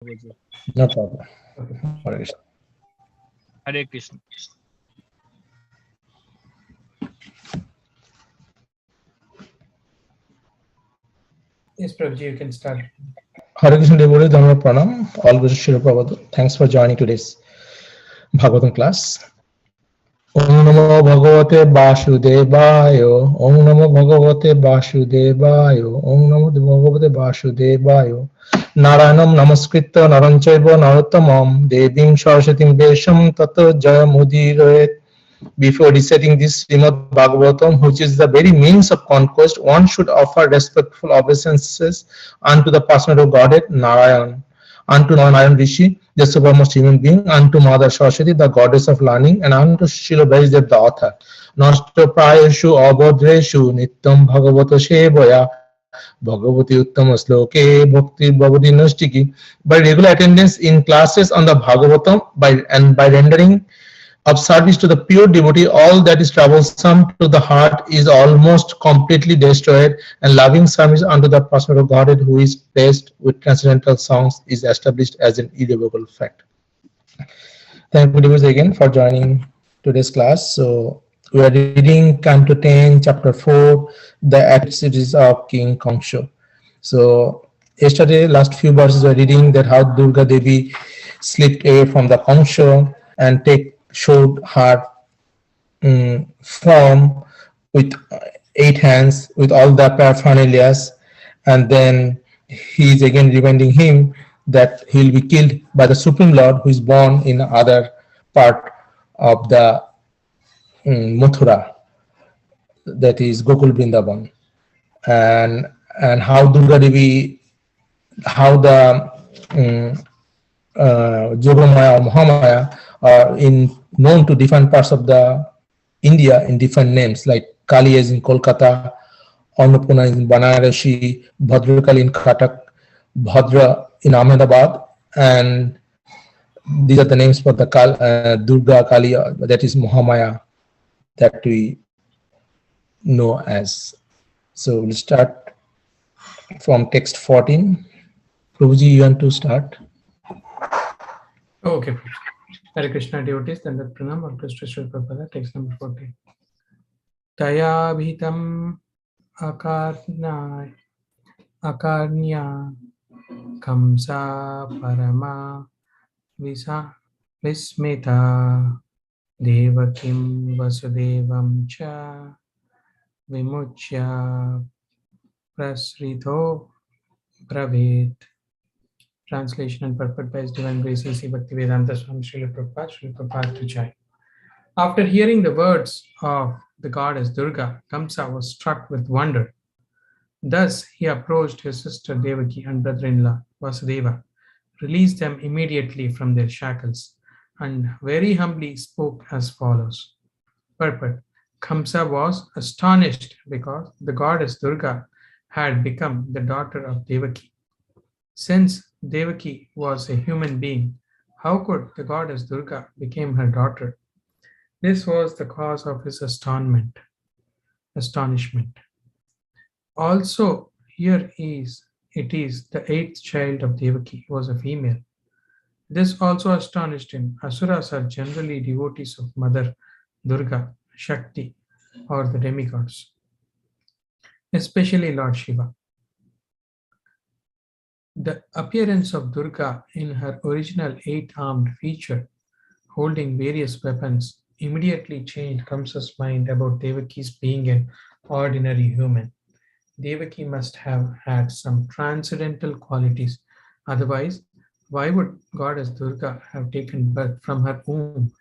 No problem. Okay. Hare Krishna. Hare Krishna. Yes, Prabhuji, you can start. Hare Krishna devotees, Dhamma Pranam. All good Śrī Prabhupada. Thanks for joining today's Bhagavatam class. Om Namo Bhagavate Vasudevaya. Om Namo Bhagavate Vasudevaya. Om Namo Bhagavate Vasudevaya. Narayanam Namaskritta Naranchaiva Narottamam Devim Saraswatim Vesham Tato Jaya Mudirayet. Before reciting this Śrīmad-Bhāgavatam, which is the very means of conquest, one should offer respectful obeisances unto the person of Godhead, Narayan, unto Narayan Rishi, the supermost human being, unto Mother Saraswati, the goddess of learning, and unto Srila Vyasadeva, the author. Nasta prayashu abhadreshu Nityaṁ bhāgavata-sevayā Bhagavati uttama sloke bhakti bhavati nastiki. By regular attendance in classes on the Bhagavatam, by rendering of service to the pure devotee, all that is troublesome to the heart is almost completely destroyed, and loving service unto the person of Godhead, who is blessed with transcendental songs, is established as an irrevocable fact. Thank you devotees again for joining today's class. So we are reading Canto 10, Chapter 4, the activities of King Kamsa. So yesterday, last few verses we are reading that how Durga Devi slipped away from the Kamsa and showed her form with 8 hands with all the paraphernalia, and then he is again reminding him that he will be killed by the Supreme Lord, who is born in other part of the Mathura, that is Gokul Vrindavan, and how Durga Devi, how the Yogamaya or Mahamaya are known to different parts of the India in different names, like Kali is in Kolkata, Annapurna is in Banarasi, Bhadrakali in Katak, Bhadra in Ahmedabad, and these are the names for the Durga, Kali, that is Mahamaya, that we know as. So we'll start from text 14. Prabhuji, you want to start? Oh, okay. Hare Krishna devotees, then the pranam of Krishna Srila Prabhupada, text number 14. Taya bhitam akarnya kamsa parama vismeta devakim vasudevam cha vimuchya prasrito pravet. Translation and purport by His Divine Grace A.C. Bhaktivedanta Swami Srila Prabhupada to Jai. After hearing the words of the goddess Durga, Kamsa was struck with wonder. Thus he approached his sister Devaki and brother-in-law Vasudeva, released them immediately from their shackles, and very humbly spoke as follows. Purport. Kamsa was astonished because the goddess Durga had become the daughter of Devaki. Since Devaki was a human being, how could the goddess Durga become her daughter? This was the cause of his astonishment. Also, it is the 8th child of Devaki was a female. This also astonished him. Asuras are generally devotees of Mother Durga, Shakti, or the demigods, especially Lord Shiva. The appearance of Durga in her original 8-armed feature, holding various weapons, immediately changed Kamsa's mind about Devaki's being an ordinary human. Devaki must have had some transcendental qualities. Otherwise, why would Goddess Durga have taken birth from her womb?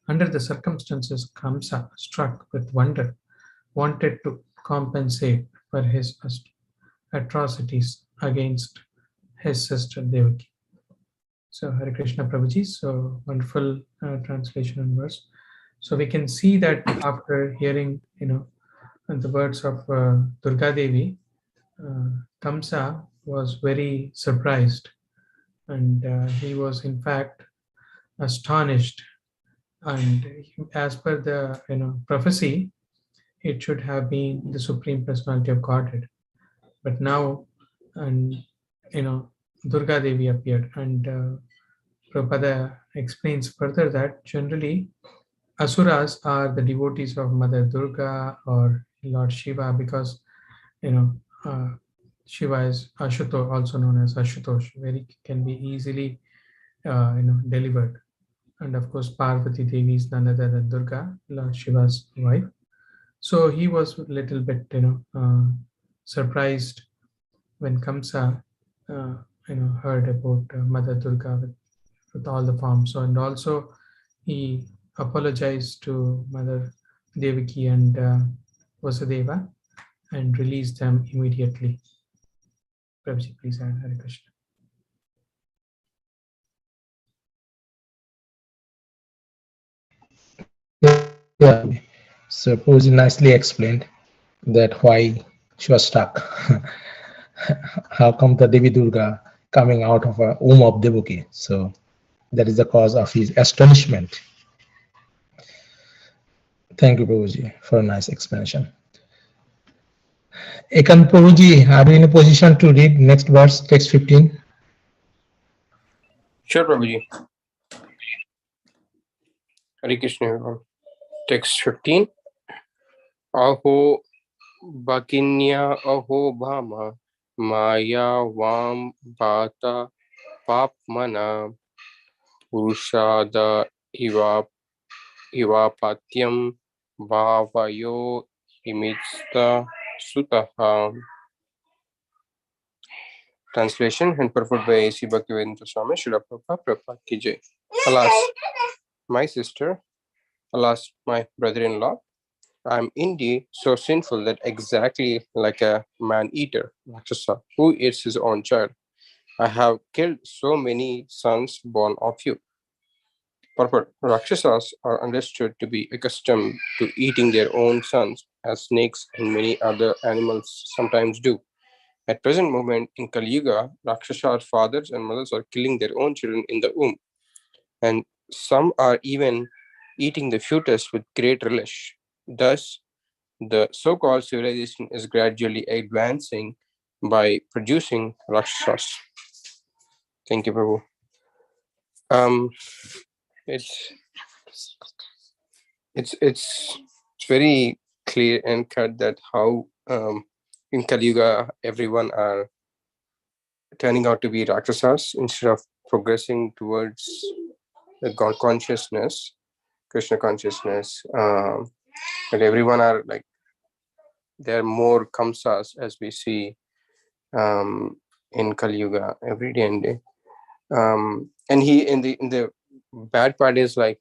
Under the circumstances, Kamsa, struck with wonder, wanted to compensate for his atrocities against his sister Devaki. So Hare Krishna Prabhuji, so wonderful translation and verse. So we can see that after hearing, the words of Durga Devi, Kamsa was very surprised, and he was in fact astonished. And as per the prophecy, it should have been the Supreme Personality of Godhead. But now, and Durga Devi appeared, and Prabhupada explains further that generally Asuras are the devotees of Mother Durga or Lord Shiva because you know uh, Shiva is Ashutosh, also known as Ashutosh, very can be easily delivered. And of course, Parvati Devi is none other than Durga, Lord Shiva's wife. So he was a little bit surprised when Kamsa heard about Mother Durga with all the forms. So and also he apologized to Mother Devaki and Vasudeva and released them immediately. Prabhuji, please add Hare Krishna. Yeah. So Prabhuji nicely explained that why she was stuck. How come the Devi Durga coming out of a womb of Devaki? So that is the cause of his astonishment. Thank you, Prabhuji, for a nice explanation. Ekan Prabhuji, are you in a position to read next verse, text 15? Sure, Prabhuji. Hare Krishna, everyone. Text 15. Aho Bakinya Aho Bhama Maya Vam Bhata Papmana Purushada Ivapatyam Bhavayo Imitsta Sutaha. Translation and purport by A.C. Bhaktivedanta Swami Srila Prabhupada Ki Jai. Alas, my sister, alas, my brother-in-law, I am indeed so sinful that exactly like a man-eater, Rakshasa, who eats his own child, I have killed so many sons born of you. Purport. Rakshasas are understood to be accustomed to eating their own sons, as snakes and many other animals sometimes do. At present moment in Kali Yuga, Rakshasas' fathers and mothers are killing their own children in the womb, and some are even eating the fetus with great relish. Thus, the so-called civilization is gradually advancing by producing Rakshasas. Thank you, Prabhu. It's very clear and cut that how in Kali Yuga everyone are turning out to be Rakshasas instead of progressing towards the God consciousness, Krishna consciousness. And everyone are like, there are more Kamsas as we see in Kali Yuga every day and day. And he in the bad part is like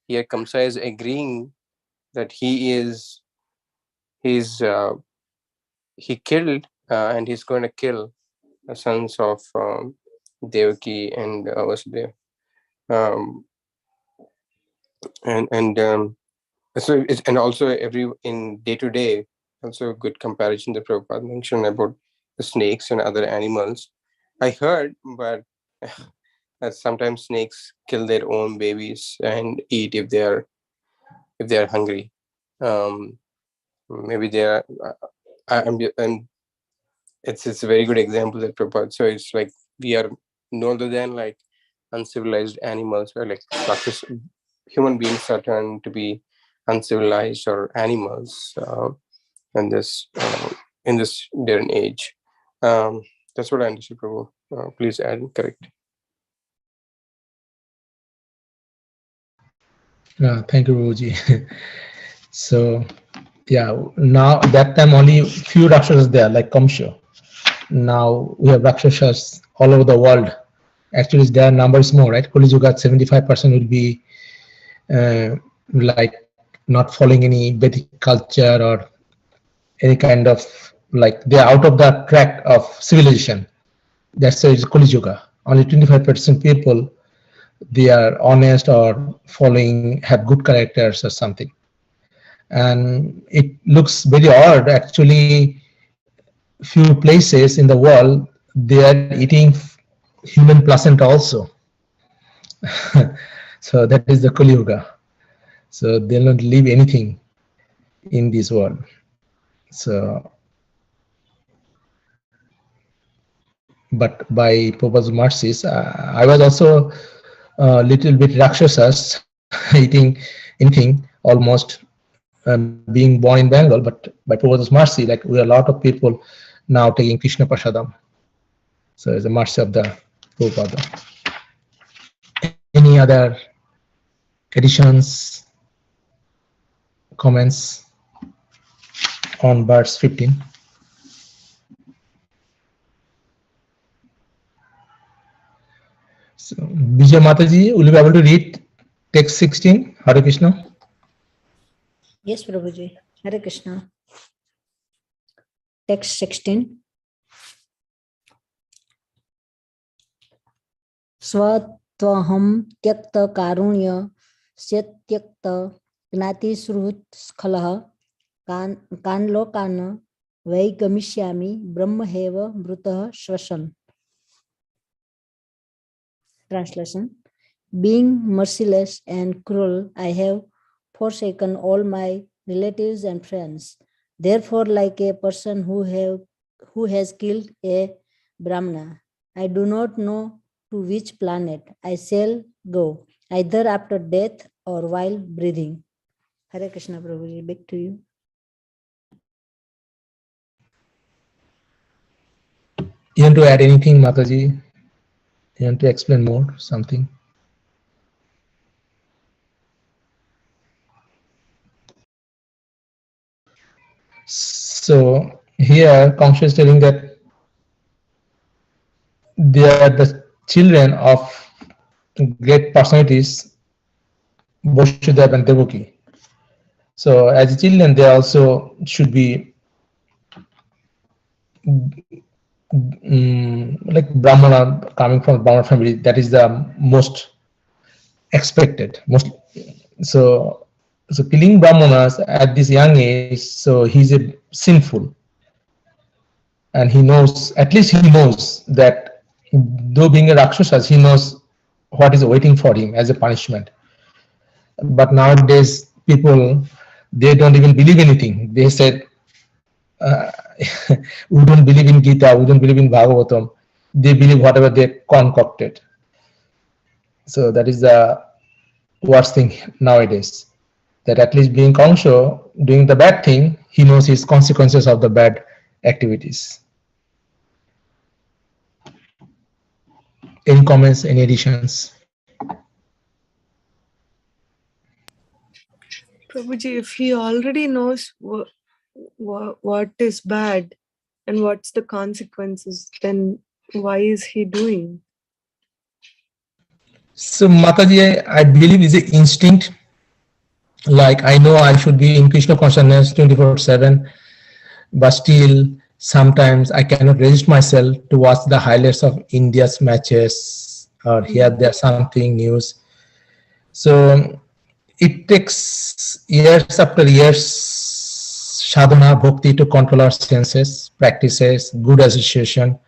here Kamsa is agreeing that he killed and he's going to kill the sons of Devaki and Vasudeva. So it's, and also every in day to day, also a good comparison that Prabhupada mentioned about the snakes and other animals. I heard, but that sometimes snakes kill their own babies and eat if they are hungry. Maybe they are. And it's a very good example that Prabhupada. So it's like we are no other than like uncivilized animals, or like human beings are turned to be uncivilized or animals in this day and age. That's what I understood, Prabhu. Please add and correct. Thank you, Prabhuji. So, yeah, now that time only few Rakshasas there, like Kamsa. Now we have Rakshasas all over the world. Actually, their number is more, right? Kali Yuga, 75% will be like not following any Vedic culture or any kind of, like they're out of the track of civilization. That's why it's Kali Yuga. Only 25% people, they are honest or following, have good characters or something. And it looks very odd. Actually, few places in the world, they are eating human placenta also. So that is the Kali Yuga. So they'll not leave anything in this world. So but by Prabhupada's mercies, I was also a little bit rakshasas, eating anything almost, being born in Bengal, but by Prabhupada's mercy, like we are a lot of people now taking Krishna Prasadam. So it's the mercy of the Prabhupada. Any other additions, comments on verse 15? So, Vijay Mataji, will you be able to read text 16? Hare Krishna. Yes, Prabhuji. Hare Krishna. Text 16. Svatvaham tyakta karunya setyakta gnati sruhut skhalah kanlokana vaigamishami brahmaheva mrutah svasan. Translation. Being merciless and cruel, I have forsaken all my relatives and friends. Therefore, like a person who has killed a Brahmana, I do not know to which planet I shall go, either after death or while breathing. Hare Krishna, Prabhuji, back to you. You want to add anything, Mataji? You want to explain more something? So here Kamsa is telling that they are the children of great personalities, Vasudeva and Devaki. So as children, they also should be like Brahmana, coming from Brahmana family. That is the most expected. So killing Brahmanas at this young age, so he's a sinful, and he knows, at least he knows that though being a Rakshasa, he knows what is waiting for him as a punishment. But nowadays people, they don't even believe anything. They said, we don't believe in Gita, we don't believe in Bhagavatam. They believe whatever they concocted. So that is the worst thing nowadays. That at least being Kamsa, doing the bad thing, he knows his consequences of the bad activities. Any comments, any additions? Prabhuji, if he already knows what is bad and what's the consequences, then why is he doing? So Mataji, I believe is an instinct. Like I know I should be in Krishna consciousness 24/7, but still sometimes I cannot resist myself to watch the highlights of India's matches or hear there something news. So it takes years after years sadhana bhakti to control our senses, practices, good association,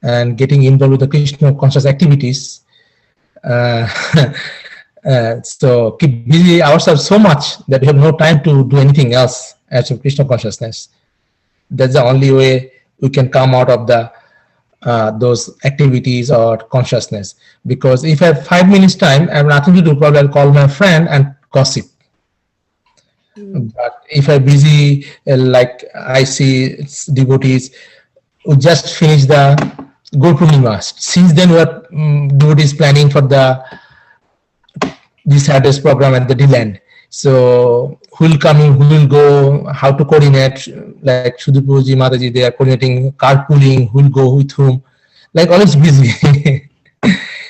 and getting involved with the Krishna conscious activities. So keep busy ourselves so much that we have no time to do anything else as of Krishna consciousness. That's the only way we can come out of the those activities or consciousness. Because if I have 5 minutes time, I have nothing to do, probably I'll call my friend and gossip. But if I'm busy, like I see devotees who just finished the Guru Purnima. Since then, we are devotees planning for this Saturday's program at the D-Land. So who will come in, who will go, how to coordinate, like Shuddhapuji, Mataji, they are coordinating carpooling, who will go with whom, like always busy.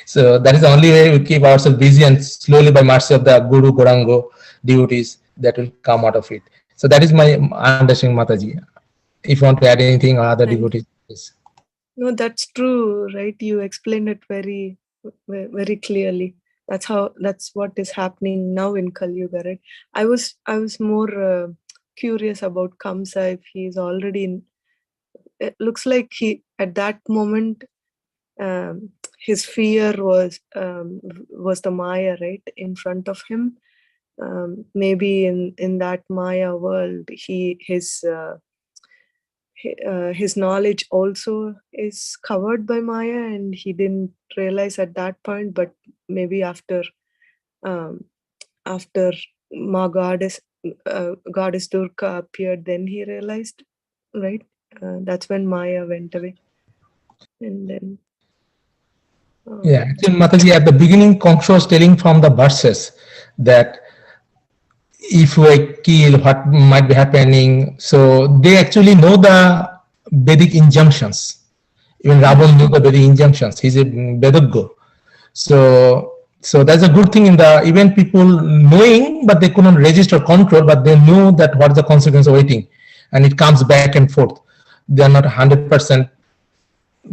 So that is the only way we keep ourselves busy, and slowly by mercy of the Guru, Gorango, devotees, that will come out of it. So that is my understanding, Mataji. If you want to add anything, other devotees, please. No, that's true, right? You explained it very, very clearly. That's what is happening now in Kali Yuga, right? I was more curious about Kamsa, if he's already in. It looks like he at that moment, his fear was the Maya, right, in front of him. Maybe in that Maya world, his his knowledge also is covered by Maya, and he didn't realize at that point, but maybe after goddess Durga appeared, then he realized, right? That's when Maya went away. And then yeah, actually, Mataji, at the beginning, Kamsa was telling from the verses that if we kill, what might be happening. So they actually know the Vedic injunctions. Even Ravan knew the Vedic injunctions. He's a Vedaggo. So that's a good thing in the even people knowing, but they couldn't resist or control, but they knew that what is the consequence of waiting, and it comes back and forth. They are not 100%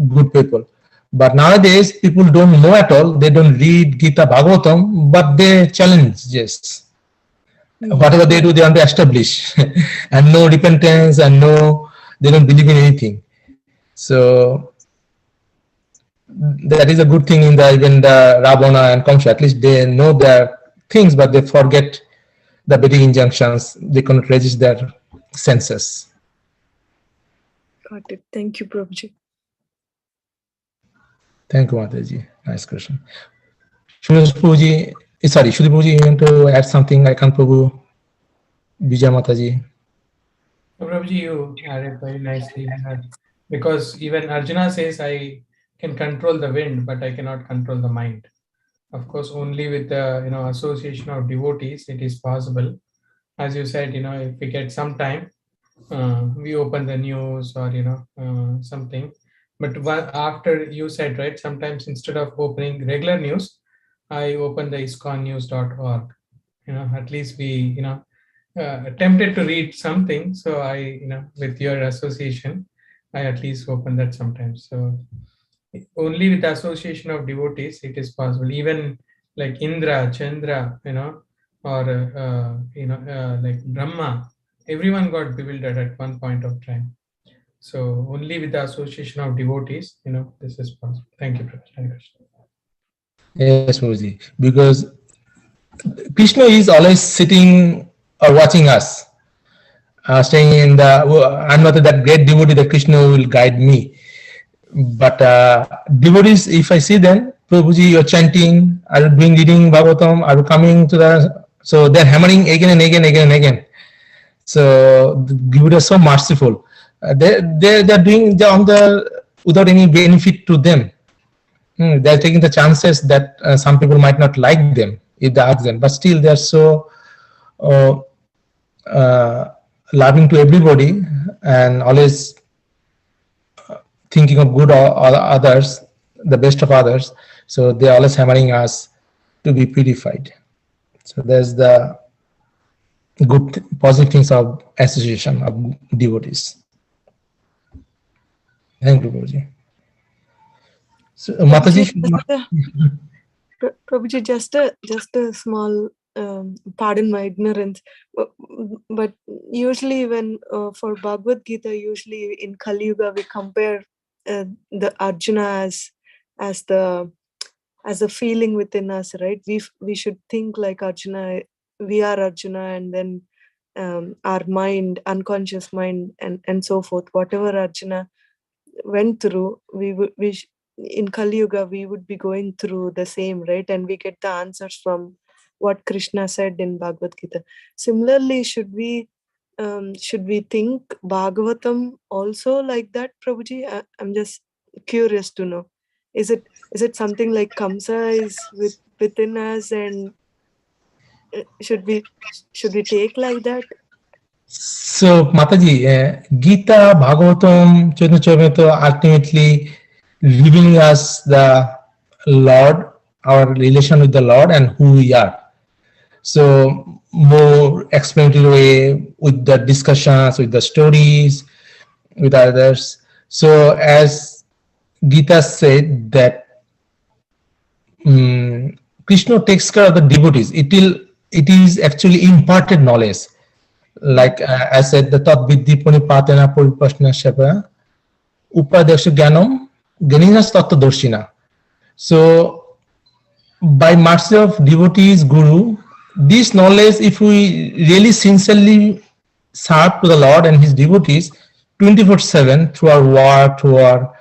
good people. But nowadays, people don't know at all. They don't read Gita Bhagavatam, but they challenge, yes. Whatever they do, they want to establish. And no repentance, and they don't believe in anything. So that is a good thing in even the Ravana and Kamsa. At least they know their things, but they forget the Vedic injunctions. They cannot resist their senses. got it. Thank you, Prabhuji. Thank you, Mataji. Nice question. Shudip Prabhuji, you want to add something? I can Prabhu, Vijay Mataji. Prabhuji, you added very nicely. Because even Arjuna says, I can control the wind, but I cannot control the mind. Of course, only with the association of devotees, it is possible. As you said, if we get some time, we open the news or something. But after you said, right, sometimes instead of opening regular news, I open the iskonnews.org. At least we tempted to read something. So I, with your association, I at least open that sometimes. So only with the association of devotees, it is possible. Even like Indra, Chandra, or like Brahma, everyone got bewildered at one point of time. So only with the association of devotees, this is possible. Thank you, Prabhuji. Yes, Prabhuji. Because Krishna is always sitting or watching us, staying in the. I'm not that great devotee that Krishna will guide me, but devotees, if I see them, Prabhuji, you're chanting, are you reading Bhagavatam, are you coming to the? So they're hammering again and again. So the devotees are so merciful. They're doing without any benefit to them. They're taking the chances that some people might not like them if they ask them, but still they're so loving to everybody and always thinking of good or others, the best of others. So they're always hammering us to be purified. So there's the good positive things of association of devotees. Thank you, Prabhuji. So, Mataji, Prabhuji, just a small, pardon my ignorance, but usually when for Bhagavad Gita, usually in Kali Yuga we compare the Arjuna as the feeling within us, right? We should think like Arjuna. We are Arjuna, and then our mind, unconscious mind, and so forth. Whatever Arjuna went through, in Kali Yuga we would be going through the same, right? And we get the answers from what Krishna said in Bhagavad Gita. Similarly, should we think Bhagavatam also like that, Prabhuji? I'm just curious to know. Is it something like Kamsa is within us, and should we take like that? So, Mataji, Gita, Bhagavatam, Chaitanya ultimately revealing us the Lord, our relation with the Lord, and who we are. So, more explanatory way with the discussions, with the stories, with others. So, as Gita said that Krishna takes care of the devotees. It is actually imparted knowledge. Like I said, the tat vidhi punipatena puripashna shapa upadeksha jnanam ganinas tattva darshina. So by mercy of devotees, guru, this knowledge, if we really sincerely serve to the Lord and his devotees, 24/7 through our work, through our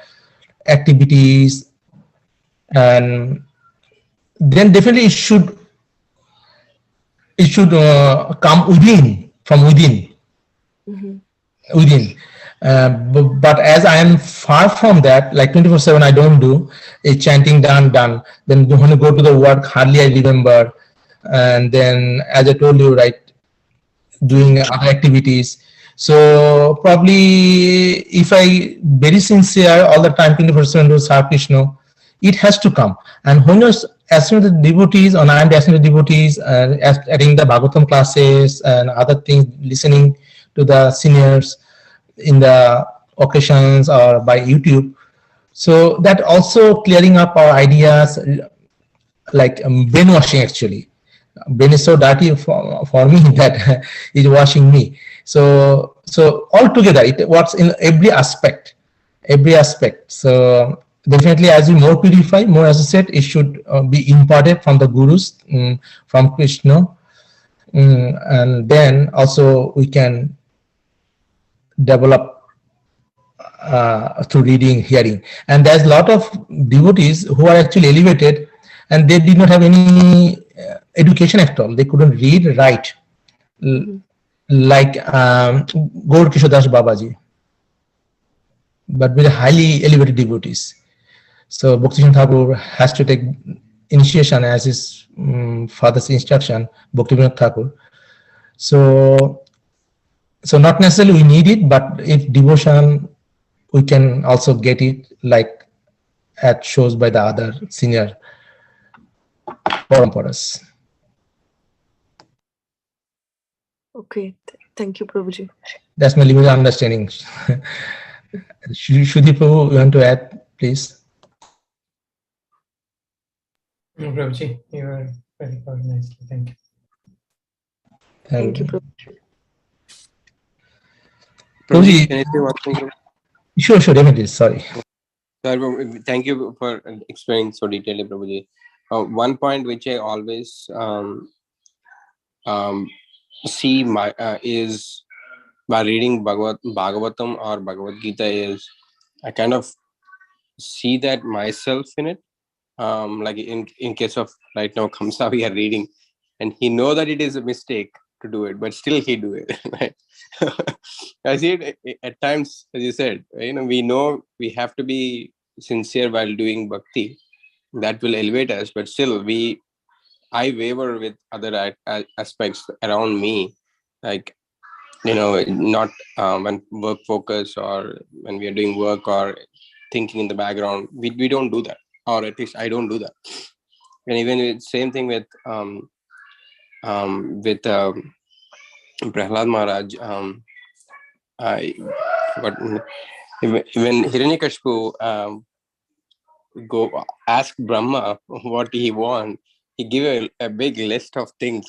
activities, and then definitely it should come from within. But as I am far from that, like 24/7 I don't do, a chanting done. Then when I go to the work, hardly I remember. And then, as I told you, right, doing other activities. So probably if I very sincere all the time 24/7 to serve Krishna, it has to come. And when you're asking the devotees, or I'm asking the devotees, attending the Bhagavatam classes and other things, listening to the seniors in the occasions or by YouTube, so that also clearing up our ideas, like brainwashing. Actually, brain is so dirty for me that it's washing me. So altogether it works in every aspect. So definitely, as we more purify, more, as I said, it should be imparted from the gurus, from Krishna, and then also we can develop through reading, hearing. And there's a lot of devotees who are actually elevated, and they did not have any education at all. They couldn't read, write, like Gaur Kishore Das Babaji, but very highly elevated devotees. So Bhaktivinoda Thakur has to take initiation as his father's instruction, Bhaktivinoda Thakur. So not necessarily we need it, but if devotion, we can also get it, like at shows by the other senior paramparas. Okay, thank you, Prabhuji. That's my limited understanding. Shruti Prabhu, you want to add, please? No, Prabhuji, you are very nicely. Thank you. Thank you, Prabhuji. Prabhuji, can I say one thing? Sure, definitely. Sorry. Thank you for explaining so detailedly, Prabhuji. One point which I always see is by reading Bhagavatam or Bhagavad Gita is I kind of see that myself in it. Like in case of right now Kamsa, we are reading, and he know that it is a mistake to do it, but still he do it. Right? I see it at times, as you said. We know we have to be sincere while doing bhakti. That will elevate us, but still I waver with other aspects around me, like not when work focus or when we are doing work or thinking in the background. We don't do that, or at least I don't do that. And even same thing with Prahlad Maharaj. When Hiranyakashipu go ask Brahma what he wants, he give a big list of things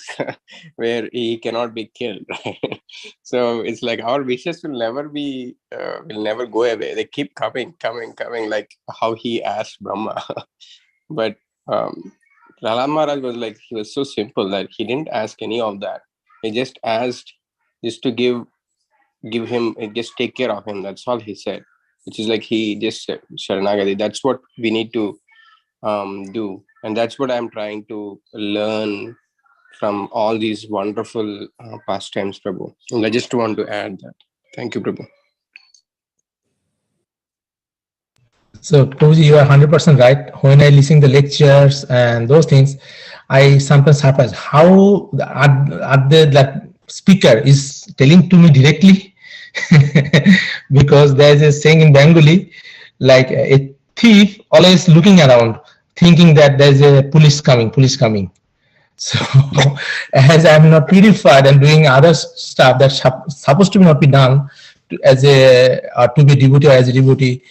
where he cannot be killed. Right? So it's like our wishes will never go away. They keep coming, like how he asked Brahma. But Prahlad Maharaj was like, he was so simple that he didn't ask any of that. He just asked just to give him, just take care of him. That's all he said. Which is like he just said, Sharanagati. That's what we need to do. And that's what I'm trying to learn from all these wonderful pastimes, Prabhu. And I just want to add that. Thank you, Prabhu. So, Prabhuji, you are 100% right. When I listen to the lectures and those things, I sometimes surprised how the speaker is telling to me directly. Because there's a saying in Bengali, like a thief always looking around, thinking that there's a police coming. So as I'm not purified and doing other stuff that's supposed to not be done to be a devotee or as a devotee.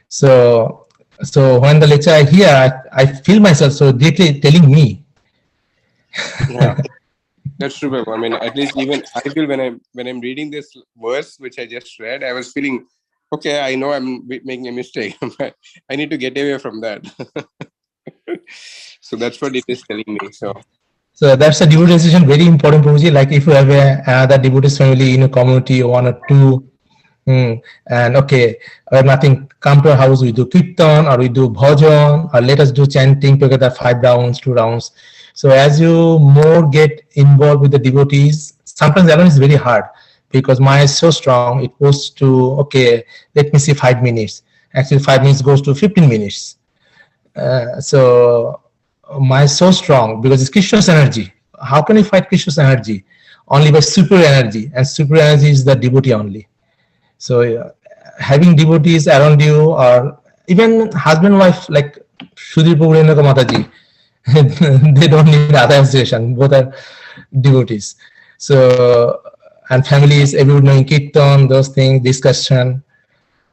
So when the lecture I hear, I feel myself so deeply telling me. Yeah. That's true, Prabhu. I mean, at least even I feel when I'm reading this verse which I just read, I was feeling, okay, I know I'm making a mistake, but I need to get away from that. So that's what it is telling me. So that's a devotee decision, very important, Prabhuji. Like if you have another devotee family in a community, one or two, And okay, or nothing, come to our house, we do kirtan or we do bhajan, or let us do chanting together 5 rounds, 2 rounds. So as you more get involved with the devotees, sometimes alone is very hard because Maya is so strong, it goes to, okay, let me see 5 minutes. Actually 5 minutes goes to 15 minutes. So Maya is so strong because it's Krishna's energy. How can you fight Krishna's energy? Only by super energy, and super energy is the devotee only. So having devotees around you, or even husband wife like Sudhir Prabhu Mataji, they don't need other association, both are devotees. So, and families, everyone knowing kirtan, those things, discussion,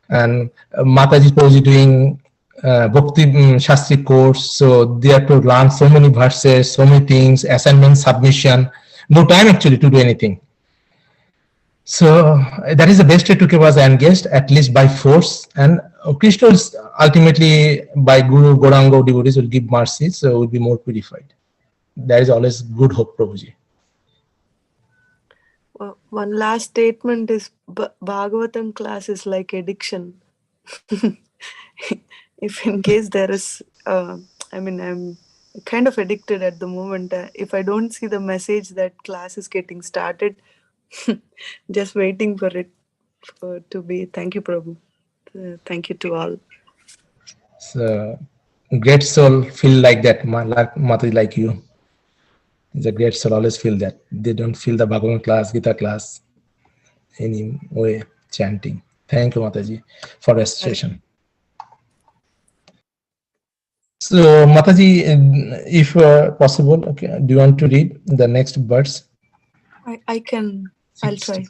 and Mataji Prabhuji doing Bhakti Shastri course, so they have to learn so many verses, so many things, assignment, submission, no time actually to do anything. So that is the best way to keep us engaged, at least by force. And Krishna is ultimately by Guru Gauranga devotees will give mercy, so will be more purified. That is always good hope, Prabhuji. Well, one last statement is Bhagavatam class is like addiction. If in case there is, I'm kind of addicted at the moment. If I don't see the message that class is getting started, just waiting for it to be. Thank you, Prabhu. Thank you to all. So great soul feel like that, like Mataji, like you. The great soul always feel that. They don't feel the Bhagavatam class, Gita class, any way chanting. Thank you, Mataji, for restoration. So Mataji, if possible, okay, do you want to read the next verse? I can. I'll try.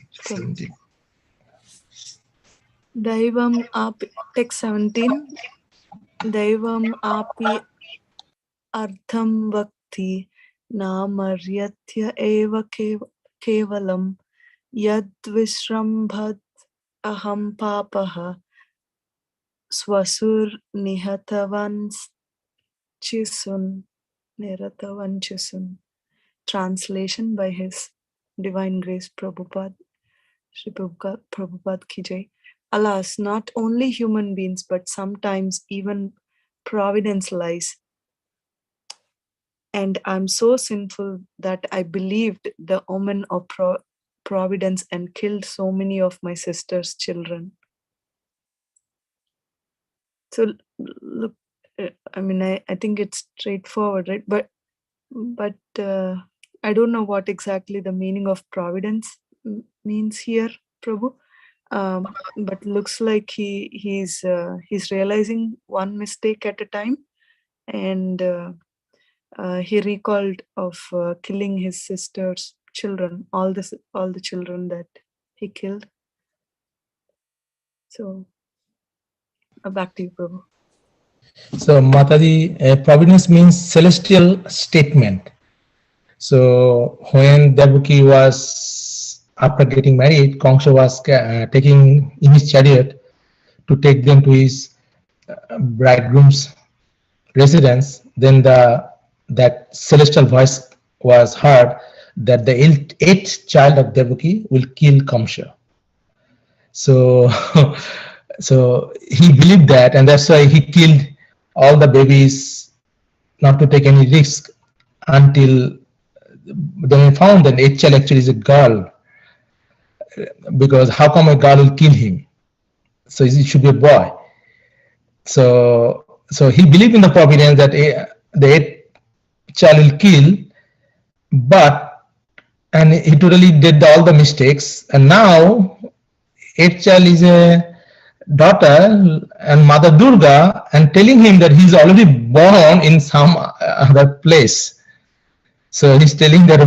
Daivam api, text 17. Daivam api ardham vakti namaryatya eva kevalam yad vishrambhat aham papaha swasur niratavanchisun. Translation by His Divine Grace Prabhupada, Sri Prabhupada Ki Jai. Alas, not only human beings, but sometimes even providence lies. And I'm so sinful that I believed the omen of providence and killed so many of my sister's children. So look, I think it's straightforward, right? But I don't know what exactly the meaning of providence means here, Prabhu. But looks like he's realizing one mistake at a time, and he recalled of killing his sister's children, all the children that he killed. So back to you, Prabhu. So Mataji, providence means celestial statement. So when Devaki was, after getting married, Kamsa was taking in his chariot to take them to his bridegroom's residence, then that celestial voice was heard that the eighth child of Devaki will kill Kamsa. So, so he believed that, and that's why he killed all the babies, not to take any risk, until then he found that eighth child actually is a girl, because how come a girl will kill him? So it should be a boy. So he believed in the providence that the eighth child will kill, and he totally did all the mistakes, and now eighth child is a daughter and Mother Durga, and telling him that he's already born in some other place. So he's telling that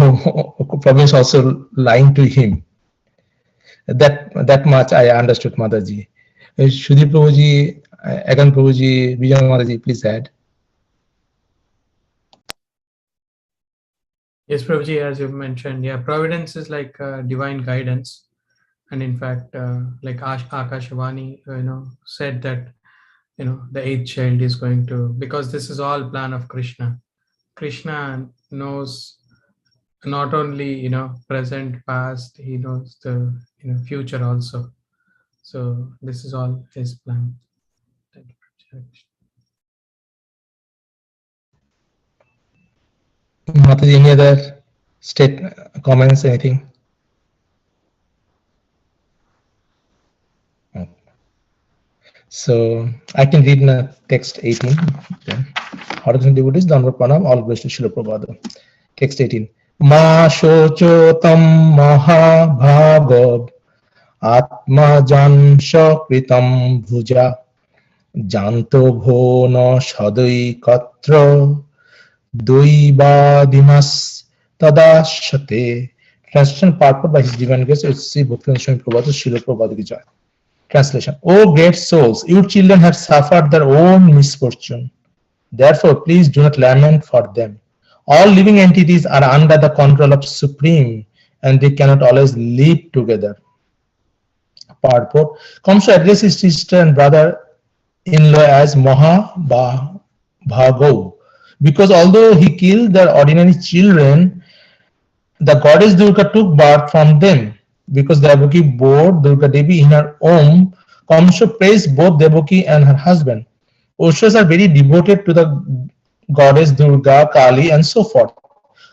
providence also lying to him. That much I understood, Mataji. Sudhir Prabhuji, Agan Prabhuji, Vijay Mataji, please add. Yes, Prabhuji, as you've mentioned, yeah, providence is like divine guidance. And in fact, like Akashvani, said that, the eighth child is going to, because this is all plan of Krishna. Krishna knows not only, present, past, he knows the, future also. So this is all his plan. Thank you. Hare Krishna. Mataji, any other comments, anything? So I can read in text 18. Hare Kṛṣṇa devotees, Dhanva Pranam, all glories to Śrīla Prabhupada. Text 18. Ma shochotam mahabhagav atma jansha kritam bhuja janto bhona sadai katra Duibadimas Tadashate. Translation purport by His Divine Grace, Sri Bhaktivinoda Swami Prabhupada, Śrīla Prabhupada ki Jai. Translation. O great souls, your children have suffered their own misfortune. Therefore, please do not lament for them. All living entities are under the control of Supreme and they cannot always live together. Purport. Kamsa addresses his sister and brother-in-law as Mahābhāgava. Because although he killed their ordinary children, the goddess Durga took birth from them. Because Devaki bore Durga Devi in her womb, Kamsa praised both Devaki and her husband. Oshas are very devoted to the goddess Durga, Kali, and so forth.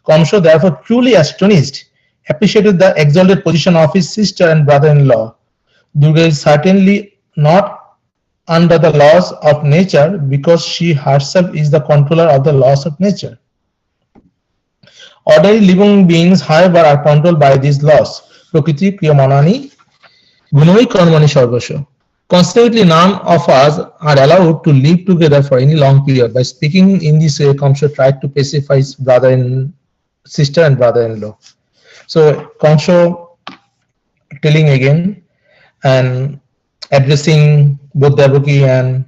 Kamsa, therefore, truly astonished, appreciated the exalted position of his sister and brother-in-law. Durga is certainly not under the laws of nature because she herself is the controller of the laws of nature. Ordinary living beings, however, are controlled by these laws. Prakriti Priyamanani Gunoi Karmani Sarvasya. Consequently, none of us are allowed to live together for any long period. By speaking in this way, Kamsa tried to pacify his sister and brother-in-law. So Kamsa telling again and addressing both Devaki and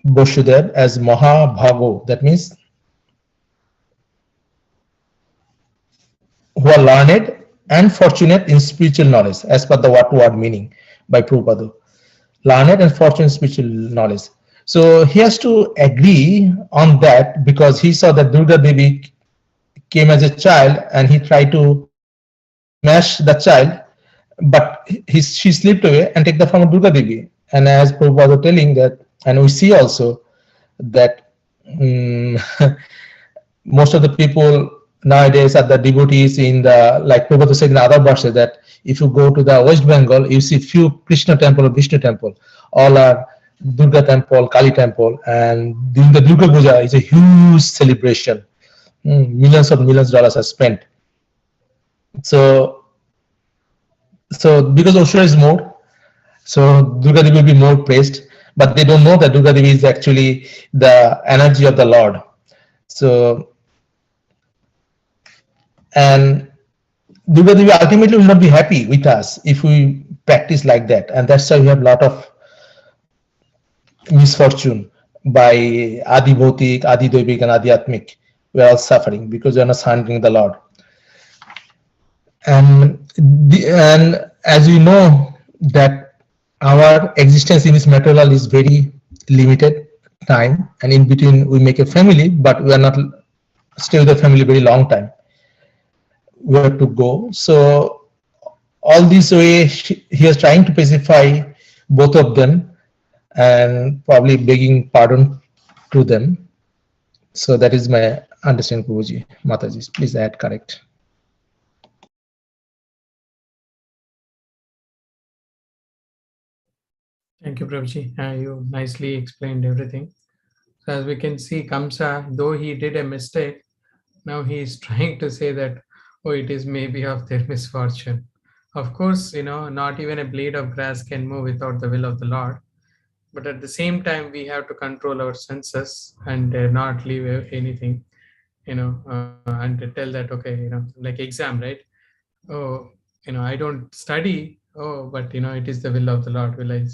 Vasudeva as Mahābhāgava. That means who are learned and fortunate in spiritual knowledge, as per the word meaning by Prabhupada. Learned and fortunate in spiritual knowledge. So he has to agree on that because he saw that Durga Devi came as a child and he tried to smash the child, but she slipped away and take the form of Durga Devi. And as Prabhupada was telling that, and we see also that most of the people nowadays are the devotees in the, like Prabhupada said in other verses, that if you go to the West Bengal, you see few Krishna temple or Vishnu temple. All are Durga temple, Kali temple, and during the Durga Puja is a huge celebration. Millions of dollars are spent. So because Ashura is more, so Durga Devi will be more praised, but they don't know that Durga Devi is actually the energy of the Lord. So, and Durga Devi ultimately will not be happy with us if we practice like that, and that's why we have a lot of misfortune by Adi Bhautik, Adi Devik, and Adi Atmik. We are all suffering because we are not surrendering the Lord. And as we know that our existence in this material is very limited time, and in between we make a family, but we are not stay with the family very long time. We have to go. So all this way he is trying to pacify both of them and probably begging pardon to them. So that is my understanding, Prabhuji. Mataji, please add correct. Thank you, Prabhuji. You nicely explained everything. So as we can see, Kamsa, though he did a mistake, now he is trying to say that, oh, it is maybe of their misfortune. Of course, not even a blade of grass can move without the will of the Lord. But at the same time, we have to control our senses and not leave anything, and to tell that, okay, like exam, right? Oh, I don't study. Oh, but it is the will of the Lord. Will I,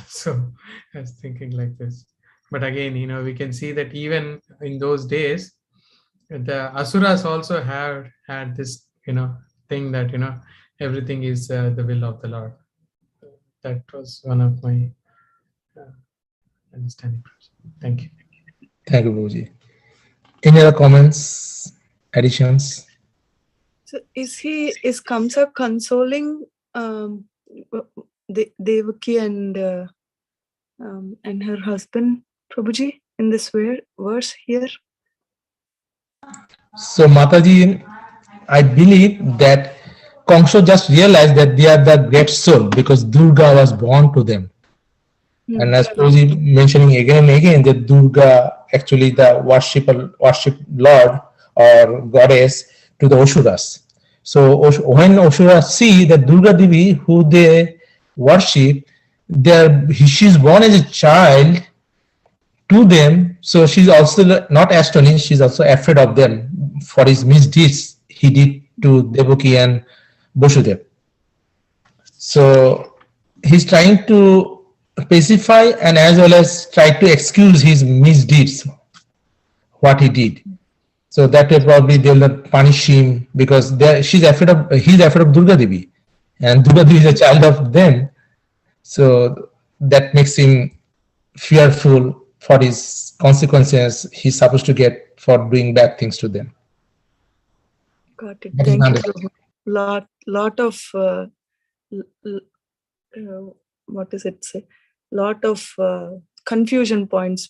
so I was thinking like this. But again, we can see that even in those days, the Asuras also had this, thing that, everything is the will of the Lord. That was one of my understanding. Thank you. Thank you, Prabhuji. Any other comments, additions? So is Kamsa consoling Devaki and her husband, Prabhuji, in this verse here? So Mataji, I believe that Kamsa just realized that they are the great soul because Durga was born to them. And as Prabhuji mentioning again and again that Durga actually the worship Lord or goddess to the Asuras. So when Asuras see that Durga Devi who they worship, she's born as a child to them, so she's also not astonished, she's also afraid of them for his misdeeds he did to Devaki and Vasudev. So he's trying to pacify and as well as try to excuse his misdeeds, what he did. So that way probably they'll not punish him because he's afraid of Durga Devi, and Durga Devi is a child of them. So that makes him fearful for his consequences he's supposed to get for doing bad things to them. Got it. That Thank you, is Prabhu. Lot of what does it say? Lot of confusion points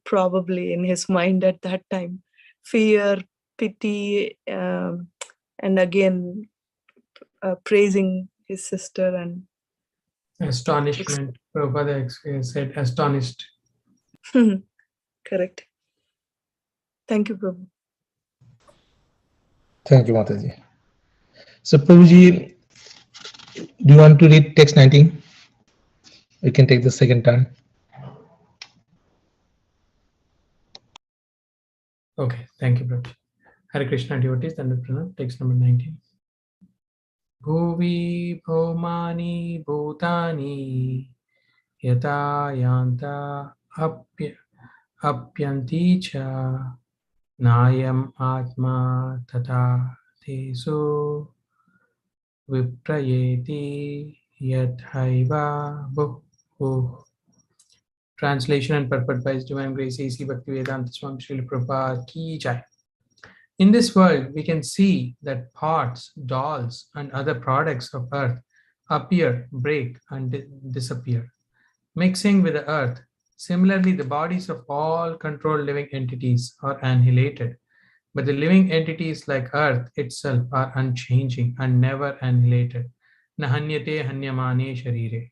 probably in his mind at that time. Fear, pity, and again praising his sister and Astonishment. Prabhupada said astonished. Correct. Thank you, Prabhu. Thank you, Mataji. So Prabhuji, do you want to read text 19? We can take the second turn. Okay, thank you, Prabhuji. Hare Krishna devotees, Dandavad Pranam, text number 19. Bhuvi bhomani bhutani yata yanta apyanti cha nayam atma tata tesu viprayeti yathaiva bhuh. Translation and purport by His Divine Grace A.C. Bhaktivedanta Swami Srila Prabhupada Ki Jai. In this world, we can see that pots, dolls, and other products of earth appear, break, and disappear, mixing with the earth. Similarly, the bodies of all controlled living entities are annihilated, but the living entities like earth itself are unchanging and never annihilated. Nahanyate hanyamane sharire.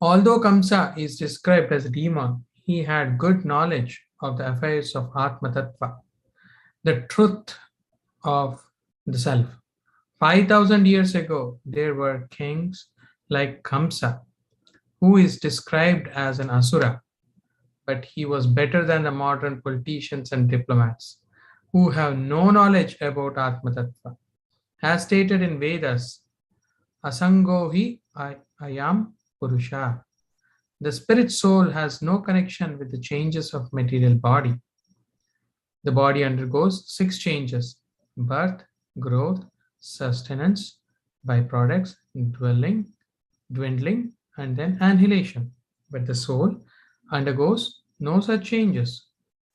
Although Kamsa is described as a demon, he had good knowledge of the affairs of Atma Tattva, the truth of the self. 5,000 years ago, there were kings like Kamsa, who is described as an asura, but he was better than the modern politicians and diplomats, who have no knowledge about Atma Tattva. As stated in Vedas, Asangohi ayam Purusha. The spirit soul has no connection with the changes of material body. The body undergoes 6 changes: birth, growth, sustenance, byproducts, dwindling, and then annihilation. But the soul undergoes no such changes.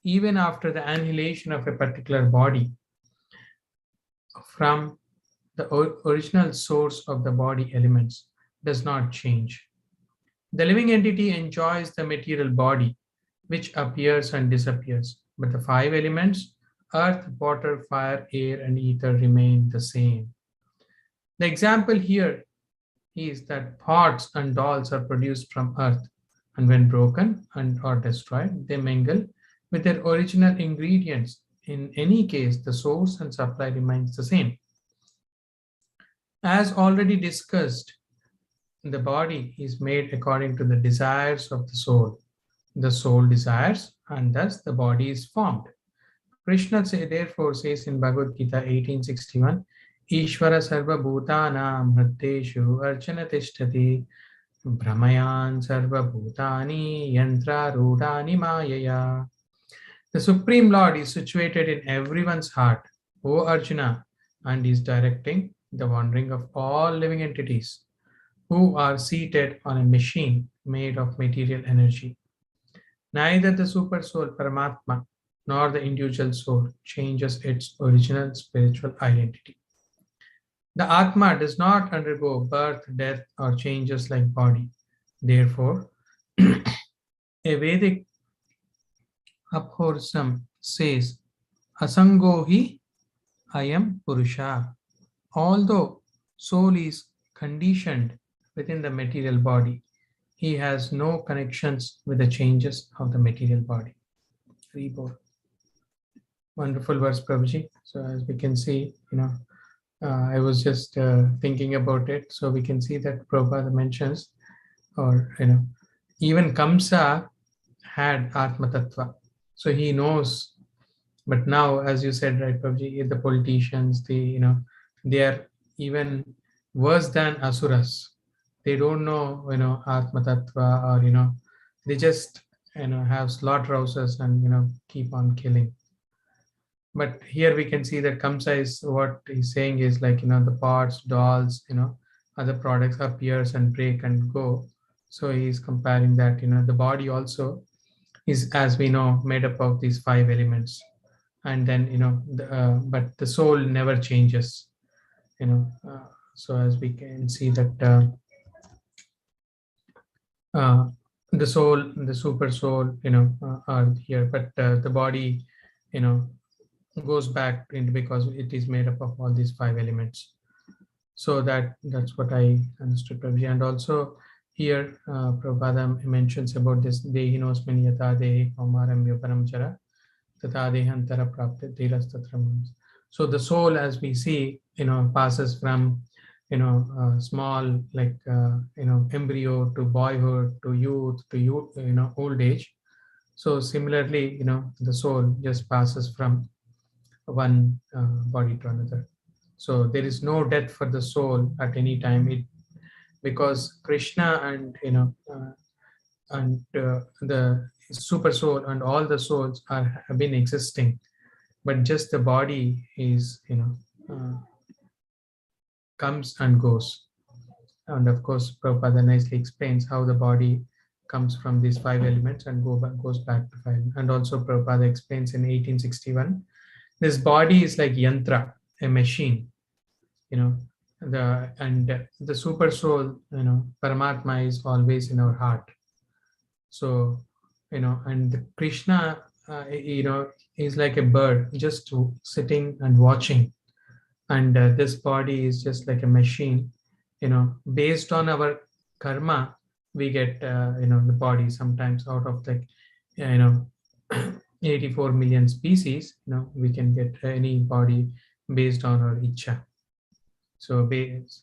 Even after the annihilation of a particular body from the original source of the body elements does not change. The living entity enjoys the material body, which appears and disappears, but the 5 elements, earth, water, fire, air, and ether, remain the same. The example here is that pots and dolls are produced from earth, and when broken or destroyed, they mingle with their original ingredients. In any case, the source and supply remains the same. As already discussed, the body is made according to the desires of the soul. The soul desires, and thus the body is formed. Krishna therefore says in Bhagavad Gita 18:61, Ishvara sarva bhutanam hriddeshu archana tishtati brahmayan sarva bhutani yantra rudani mayaya. The Supreme Lord is situated in everyone's heart, O Arjuna, and is directing the wandering of all living entities who are seated on a machine made of material energy. Neither the super soul Paramatma nor the individual soul changes its original spiritual identity. The Atma does not undergo birth, death, or changes like body. Therefore, a Vedic aphorism says, Asangohi ayam Purusha. Although soul is conditioned within the material body, he has no connections with the changes of the material body. Wonderful verse, Prabhuji. So as we can see, I was just thinking about it. So we can see that Prabhupada mentions, or even Kamsa had Atma Tattva. So he knows. But now, as you said, right, Prabhuji, the politicians, they are even worse than asuras. They don't know, Atma Tattva, or they just have slaughterhouses and keep on killing. But here we can see that Kamsa is, what he's saying is like, the pots, dolls, other products appears and break and go. So he's comparing that, the body also is, as we know, made up of these 5 elements. And then, but the soul never changes, so as we can see that the soul, the super soul, are here, but the body, goes back into, because it is made up of all these 5 elements. So that's what I understood, Prabhuji. And also here Prabhupada mentions about this dehinos minyata dehi kaumaram yoparamchara tata dehantara prapte dhirastatram. So the soul, as we see, passes from small, like embryo to boyhood to youth to old age. So similarly, the soul just passes from one body to another. So there is no death for the soul at any time, because Krishna and the super soul and all the souls have been existing, but just the body is comes and goes. And of course, Prabhupada nicely explains how the body comes from these 5 elements and goes back to 5. And also Prabhupada explains in 1861, this body is like yantra, a machine, the super soul, Paramatma is always in our heart. So, and the Krishna, is like a bird just sitting and watching. And this body is just like a machine, based on our karma, we get, the body sometimes out of like, 84 million species, we can get any body based on our ichcha. So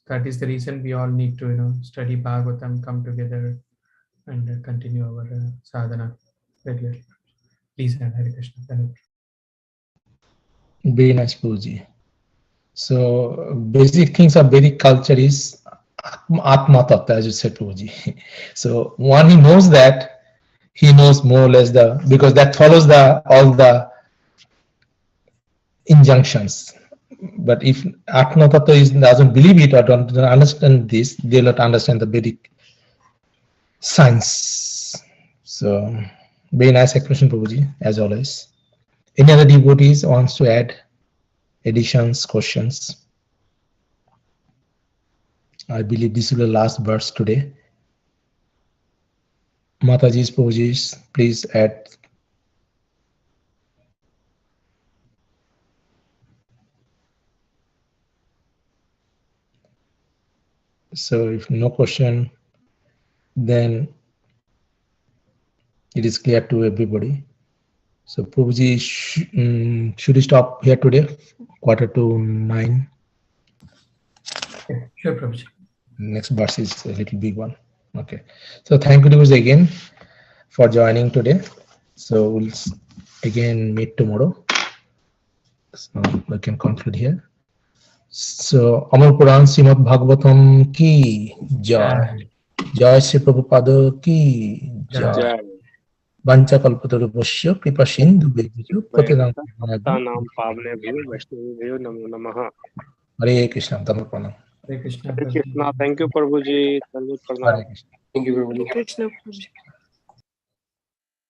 that is the reason we all need to, study Bhagavatam, come together and continue our sadhana regularly. Please, Hare Kṛṣṇa. Very nice, Prabhuji. So basic things of Vedic culture is Atma Tattva, as you said, Prabhuji. So one, he knows that, he knows more or less because that follows all the injunctions. But if Atma Tattva doesn't believe it or don't understand this, they'll not understand the Vedic science. So very nice explanation, Prabhuji, as always. Any other devotees wants to add additions, questions? I believe this is the last verse today. Mataji's, Prabhuji's, please add. So if no question, then it is clear to everybody. So Prabhuji, should we stop here today? 8:45. Sure, Prabhuji. Next verse is a little big one. Okay. So thank you devotees again for joining today. So we'll again meet tomorrow. So we can conclude here. So Amar Puran Srimad-Bhāgavatam ki jai. Jai Shri Prabhupada ki jai. Vancha kalpatarubhasya kripa sindhu bhebhyo patitanam namaha. Hare Kṛṣṇa. Dhamma pranam. Hare Kṛṣṇa. Hare Kṛṣṇa. Thank you, Prabhuji. Hare Kṛṣṇa. Thank you, Prabhuji. Krishna Prabhuji.